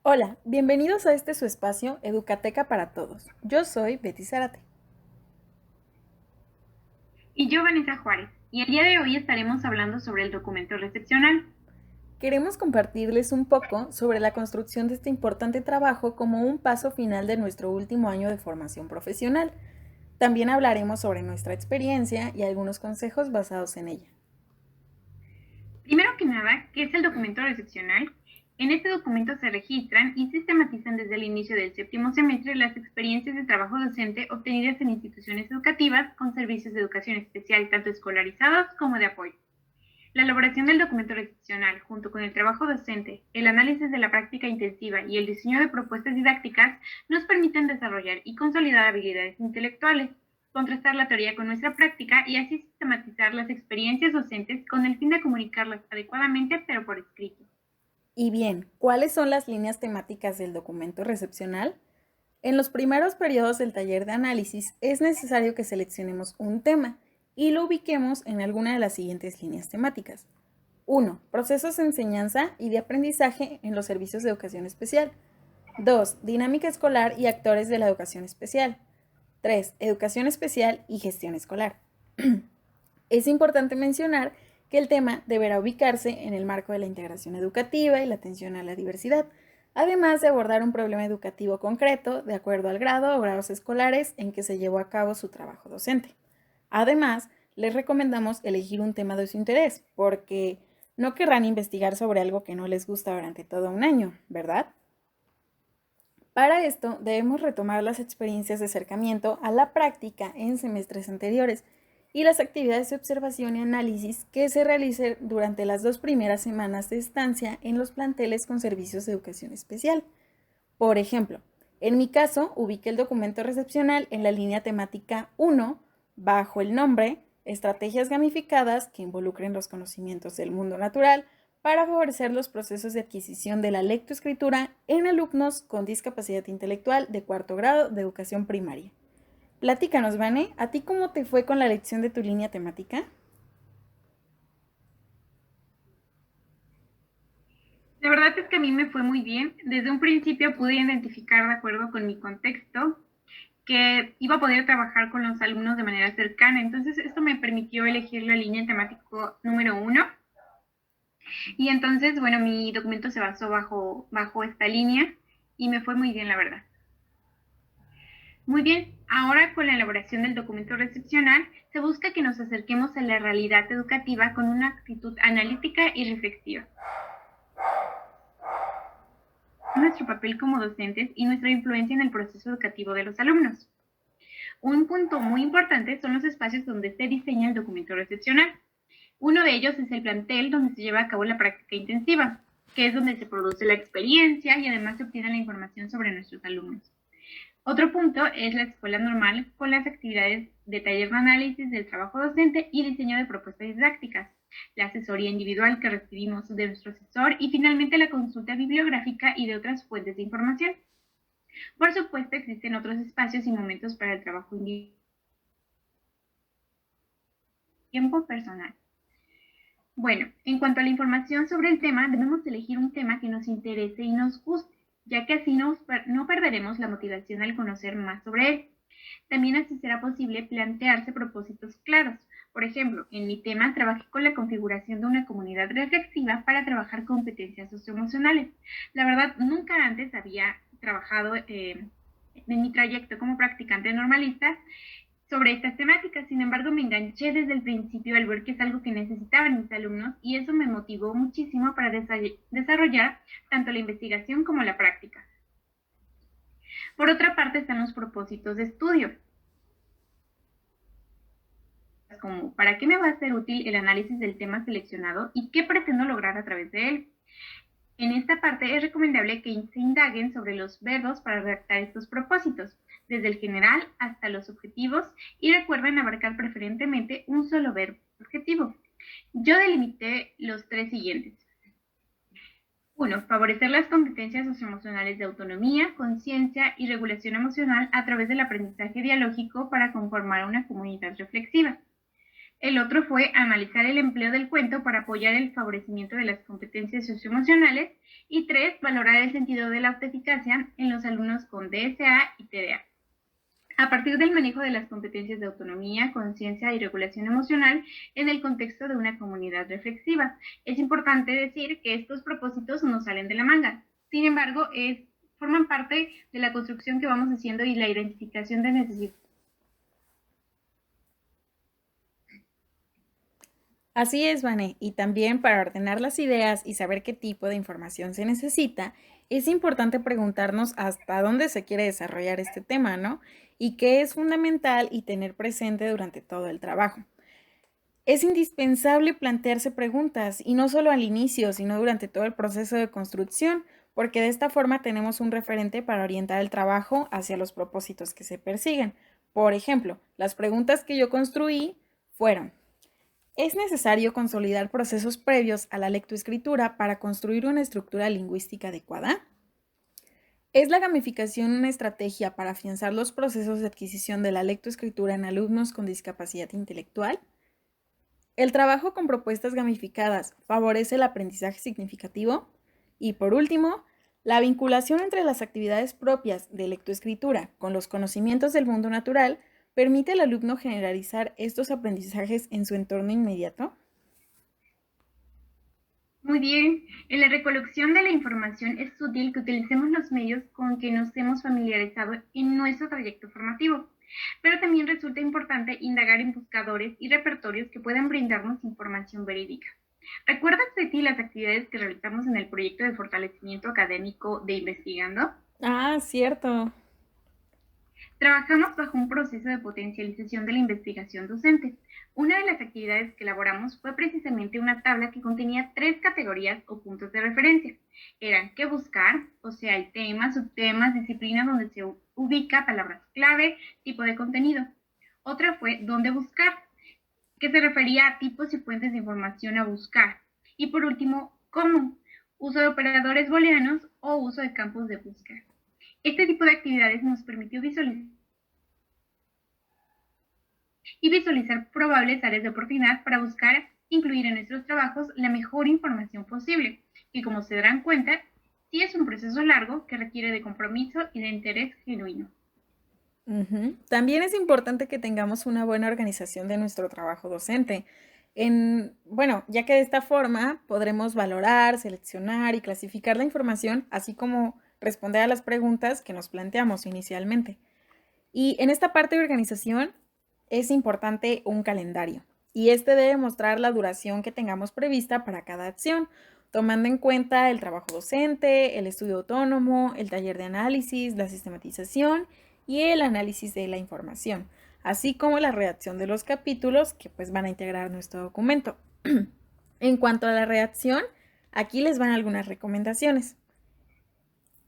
Hola, bienvenidos a este su espacio Educateca para Todos. Yo soy Betty Zárate. Y yo, Vanessa Juárez, y el día de hoy estaremos hablando sobre el documento recepcional. Queremos compartirles un poco sobre la construcción de este importante trabajo como un paso final de nuestro último año de formación profesional. También hablaremos sobre nuestra experiencia y algunos consejos basados en ella. Primero que nada, ¿qué es el documento recepcional? En este documento se registran y sistematizan desde el inicio del séptimo semestre las experiencias de trabajo docente obtenidas en instituciones educativas con servicios de educación especial, tanto escolarizados como de apoyo. La elaboración del documento recepcional, junto con el trabajo docente, el análisis de la práctica intensiva y el diseño de propuestas didácticas, nos permiten desarrollar y consolidar habilidades intelectuales, contrastar la teoría con nuestra práctica y así sistematizar las experiencias docentes con el fin de comunicarlas adecuadamente, pero por escrito. Y bien, ¿cuáles son las líneas temáticas del documento recepcional? En los primeros periodos del taller de análisis es necesario que seleccionemos un tema y lo ubiquemos en alguna de las siguientes líneas temáticas. 1. Procesos de enseñanza y de aprendizaje en los servicios de educación especial. 2. Dinámica escolar y actores de la educación especial. 3. Educación especial y gestión escolar. Es importante mencionar que el tema deberá ubicarse en el marco de la integración educativa y la atención a la diversidad, además de abordar un problema educativo concreto de acuerdo al grado o grados escolares en que se llevó a cabo su trabajo docente. Además, les recomendamos elegir un tema de su interés, porque no querrán investigar sobre algo que no les gusta durante todo un año, ¿verdad? Para esto, debemos retomar las experiencias de acercamiento a la práctica en semestres anteriores y las actividades de observación y análisis que se realicen durante las 2 primeras semanas de estancia en los planteles con servicios de educación especial. Por ejemplo, en mi caso, ubiqué el documento recepcional en la línea temática 1 bajo el nombre Estrategias gamificadas que involucren los conocimientos del mundo natural para favorecer los procesos de adquisición de la lectoescritura en alumnos con discapacidad intelectual de 4º grado de educación primaria. Platícanos, Vane, ¿a ti cómo te fue con la elección de tu línea temática? La verdad es que a mí me fue muy bien. Desde un principio pude identificar, de acuerdo con mi contexto, que iba a poder trabajar con los alumnos de manera cercana. Entonces, esto me permitió elegir la línea temático número 1. Y entonces, bueno, mi documento se basó bajo esta línea y me fue muy bien, la verdad. Muy bien, ahora con la elaboración del documento recepcional, se busca que nos acerquemos a la realidad educativa con una actitud analítica y reflexiva. Nuestro papel como docentes y nuestra influencia en el proceso educativo de los alumnos. Un punto muy importante son los espacios donde se diseña el documento recepcional. Uno de ellos es el plantel donde se lleva a cabo la práctica intensiva, que es donde se produce la experiencia y además se obtiene la información sobre nuestros alumnos. Otro punto es la escuela normal con las actividades de taller de análisis del trabajo docente y diseño de propuestas didácticas, la asesoría individual que recibimos de nuestro asesor y finalmente la consulta bibliográfica y de otras fuentes de información. Por supuesto, existen otros espacios y momentos para el trabajo individual y tiempo personal. Bueno, en cuanto a la información sobre el tema, debemos elegir un tema que nos interese y nos guste, ya que así no perderemos la motivación al conocer más sobre él. También así será posible plantearse propósitos claros. Por ejemplo, en mi tema trabajé con la configuración de una comunidad reflexiva para trabajar competencias socioemocionales. La verdad, nunca antes había trabajado en mi trayecto como practicante normalista sobre estas temáticas. Sin embargo, me enganché desde el principio al ver que es algo que necesitaban mis alumnos y eso me motivó muchísimo para desarrollar tanto la investigación como la práctica. Por otra parte están los propósitos de estudio, como ¿para qué me va a ser útil el análisis del tema seleccionado y qué pretendo lograr a través de él? En esta parte es recomendable que se indaguen sobre los verbos para redactar estos propósitos, desde el general hasta los objetivos, y recuerden abarcar preferentemente un solo verbo objetivo. Yo delimité los 3 siguientes. 1. Favorecer las competencias socioemocionales de autonomía, conciencia y regulación emocional a través del aprendizaje dialógico para conformar una comunidad reflexiva. El otro fue analizar el empleo del cuento para apoyar el favorecimiento de las competencias socioemocionales. Y 3, valorar el sentido de la autoeficacia en los alumnos con DSA y TDA. A partir del manejo de las competencias de autonomía, conciencia y regulación emocional en el contexto de una comunidad reflexiva. Es importante decir que estos propósitos no salen de la manga. Sin embargo, forman parte de la construcción que vamos haciendo y la identificación de necesidades. Así es, Vane, y también para ordenar las ideas y saber qué tipo de información se necesita, es importante preguntarnos hasta dónde se quiere desarrollar este tema, ¿no? Y qué es fundamental y tener presente durante todo el trabajo. Es indispensable plantearse preguntas, y no solo al inicio, sino durante todo el proceso de construcción, porque de esta forma tenemos un referente para orientar el trabajo hacia los propósitos que se persiguen. Por ejemplo, las preguntas que yo construí fueron: ¿es necesario consolidar procesos previos a la lectoescritura para construir una estructura lingüística adecuada? ¿Es la gamificación una estrategia para afianzar los procesos de adquisición de la lectoescritura en alumnos con discapacidad intelectual? ¿El trabajo con propuestas gamificadas favorece el aprendizaje significativo? Y por último, la vinculación entre las actividades propias de lectoescritura con los conocimientos del mundo natural permite al alumno generalizar estos aprendizajes en su entorno inmediato. Muy bien, en la recolección de la información es útil que utilicemos los medios con que nos hemos familiarizado en nuestro trayecto formativo, pero también resulta importante indagar en buscadores y repertorios que puedan brindarnos información verídica. ¿Recuerdas de ti las actividades que realizamos en el proyecto de fortalecimiento académico de Investigando? Ah, cierto. Trabajamos bajo un proceso de potencialización de la investigación docente. Una de las actividades que elaboramos fue precisamente una tabla que contenía 3 categorías o puntos de referencia. Eran qué buscar, o sea, el tema, subtemas, disciplina donde se ubica, palabras clave, tipo de contenido. Otra fue dónde buscar, que se refería a tipos y fuentes de información a buscar. Y por último, cómo, uso de operadores booleanos o uso de campos de búsqueda. Este tipo de actividades nos permitió visualizar probables áreas de oportunidad para buscar incluir en nuestros trabajos la mejor información posible, que como se darán cuenta, sí es un proceso largo que requiere de compromiso y de interés genuino. También es importante que tengamos una buena organización de nuestro trabajo docente. Bueno, ya que de esta forma podremos valorar, seleccionar y clasificar la información, así como responder a las preguntas que nos planteamos inicialmente. Y en esta parte de organización es importante un calendario, y este debe mostrar la duración que tengamos prevista para cada acción, tomando en cuenta el trabajo docente, el estudio autónomo, el taller de análisis, la sistematización y el análisis de la información, así como la redacción de los capítulos que pues van a integrar nuestro documento. En cuanto a la redacción, aquí les van algunas recomendaciones.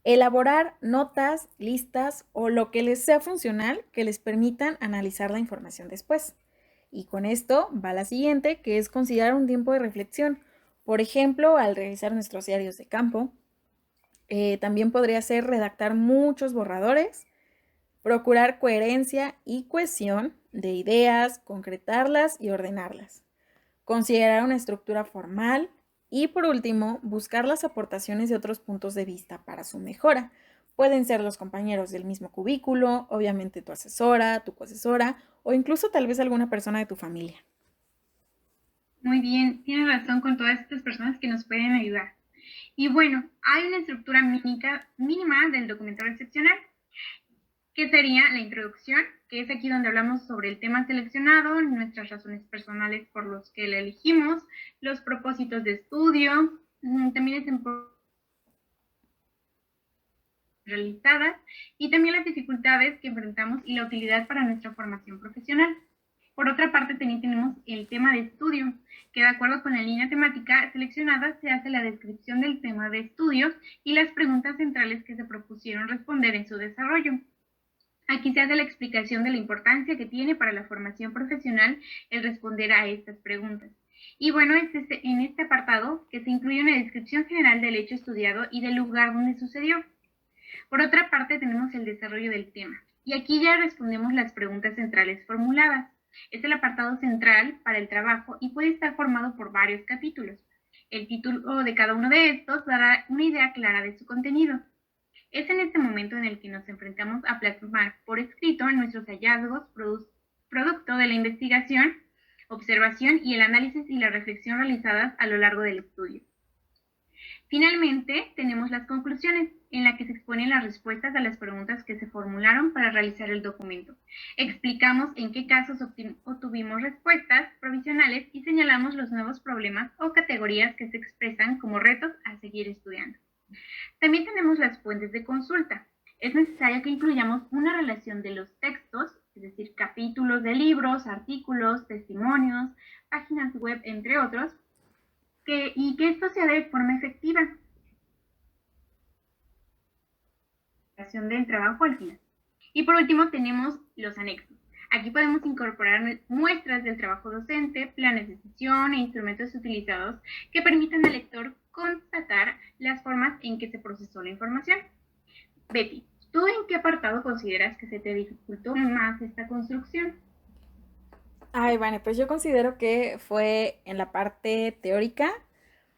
Elaborar notas, listas o lo que les sea funcional que les permitan analizar la información después. Y con esto va la siguiente, que es considerar un tiempo de reflexión. Por ejemplo, al realizar nuestros diarios de campo, también podría ser redactar muchos borradores, procurar coherencia y cohesión de ideas, concretarlas y ordenarlas, considerar una estructura formal y, por último, buscar las aportaciones de otros puntos de vista para su mejora. Pueden ser los compañeros del mismo cubículo, obviamente tu asesora, tu coasesora o incluso tal vez alguna persona de tu familia. Muy bien, tienes razón con todas estas personas que nos pueden ayudar. Y bueno, hay una estructura mínima del documento recepcional, que sería la introducción, que es aquí donde hablamos sobre el tema seleccionado, nuestras razones personales por los que la elegimos, los propósitos de estudio, también es importante realizadas y también las dificultades que enfrentamos y la utilidad para nuestra formación profesional. Por otra parte, también tenemos el tema de estudio, que de acuerdo con la línea temática seleccionada se hace la descripción del tema de estudio y las preguntas centrales que se propusieron responder en su desarrollo. Aquí se hace la explicación de la importancia que tiene para la formación profesional el responder a estas preguntas. Y bueno, es en este apartado que se incluye una descripción general del hecho estudiado y del lugar donde sucedió. Por otra parte, tenemos el desarrollo del tema. Y aquí ya respondemos las preguntas centrales formuladas. Es el apartado central para el trabajo y puede estar formado por varios capítulos. El título de cada uno de estos dará una idea clara de su contenido. Es en este momento en el que nos enfrentamos a plasmar por escrito nuestros hallazgos, producto de la investigación, observación y el análisis y la reflexión realizadas a lo largo del estudio. Finalmente, tenemos las conclusiones, en las que se exponen las respuestas a las preguntas que se formularon para realizar el documento. Explicamos en qué casos obtuvimos respuestas provisionales y señalamos los nuevos problemas o categorías que se expresan como retos a seguir estudiando. También tenemos las fuentes de consulta. Es necesario que incluyamos una relación de los textos, es decir, capítulos de libros, artículos, testimonios, páginas web, entre otros, y que esto sea de forma efectiva. Del trabajo al final. Y por último tenemos los anexos. Aquí podemos incorporar muestras del trabajo docente, planes de sesión e instrumentos utilizados que permitan al lector constatar las formas en que se procesó la información. Betty, ¿tú en qué apartado consideras que se te dificultó más esta construcción? Ay, bueno, pues yo considero que fue en la parte teórica,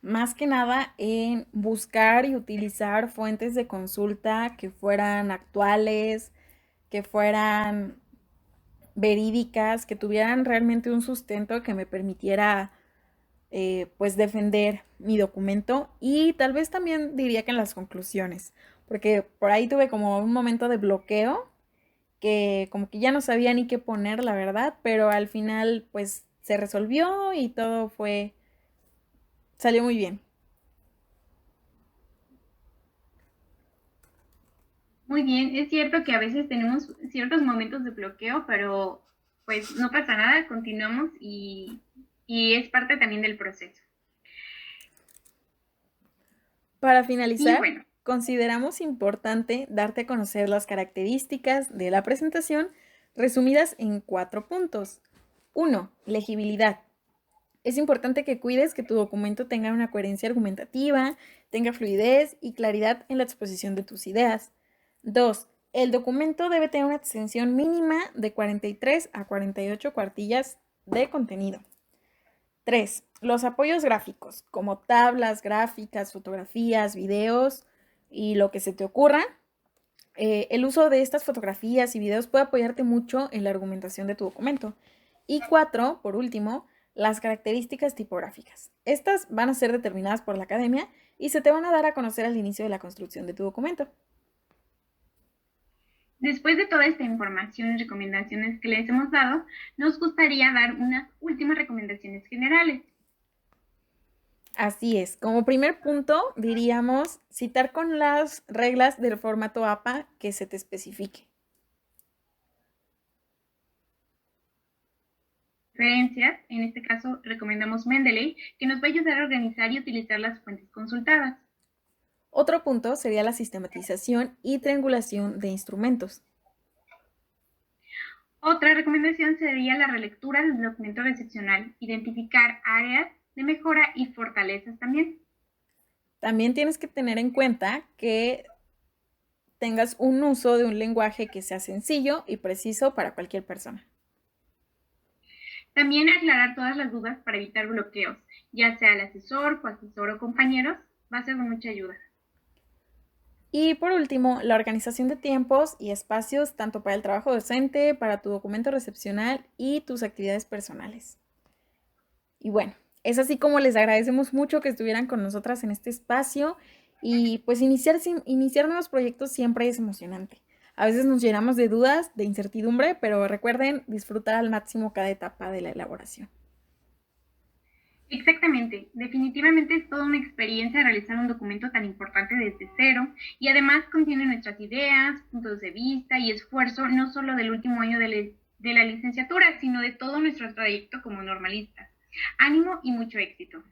más que nada en buscar y utilizar fuentes de consulta que fueran actuales, que fueran verídicas, que tuvieran realmente un sustento que me permitiera pues defender mi documento, y tal vez también diría que en las conclusiones, porque por ahí tuve como un momento de bloqueo que como que ya no sabía ni qué poner, la verdad, pero al final pues se resolvió y todo salió muy bien. Muy bien, es cierto que a veces tenemos ciertos momentos de bloqueo, pero pues no pasa nada, continuamos y es parte también del proceso. Para Y finalizar, bueno, consideramos importante darte a conocer las características de la presentación resumidas en 4 puntos. 1. Legibilidad. Es importante que cuides que tu documento tenga una coherencia argumentativa, tenga fluidez y claridad en la exposición de tus ideas. 2. El documento debe tener una extensión mínima de 43 a 48 cuartillas de contenido. 3. Los apoyos gráficos, como tablas, gráficas, fotografías, videos y lo que se te ocurra. El uso de estas fotografías y videos puede apoyarte mucho en la argumentación de tu documento. Y 4, por último, las características tipográficas. Estas van a ser determinadas por la academia y se te van a dar a conocer al inicio de la construcción de tu documento. después de toda esta información y recomendaciones que les hemos dado, nos gustaría dar unas últimas recomendaciones generales. Así es. Como primer punto, diríamos citar con las reglas del formato APA que se te especifique. Referencias, en este caso recomendamos Mendeley, que nos va a ayudar a organizar y utilizar las fuentes consultadas. Otro punto sería la sistematización y triangulación de instrumentos. Otra recomendación sería la relectura del documento recepcional, identificar áreas de mejora y fortalezas también. También tienes que tener en cuenta que tengas un uso de un lenguaje que sea sencillo y preciso para cualquier persona. También aclarar todas las dudas para evitar bloqueos, ya sea el asesor, coasesor o compañeros, va a ser de mucha ayuda. Y por último, la organización de tiempos y espacios tanto para el trabajo docente, para tu documento recepcional y tus actividades personales. Y bueno, es así como les agradecemos mucho que estuvieran con nosotras en este espacio, y pues iniciar nuevos proyectos siempre es emocionante. A veces nos llenamos de dudas, de incertidumbre, pero recuerden disfrutar al máximo cada etapa de la elaboración. Exactamente, definitivamente es toda una experiencia realizar un documento tan importante desde cero y además contiene nuestras ideas, puntos de vista y esfuerzo no solo del último año de la licenciatura, sino de todo nuestro trayecto como normalistas. Ánimo y mucho éxito.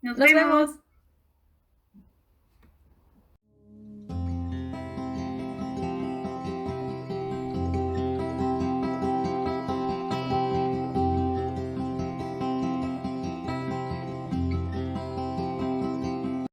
Nos Nos vemos. vemos.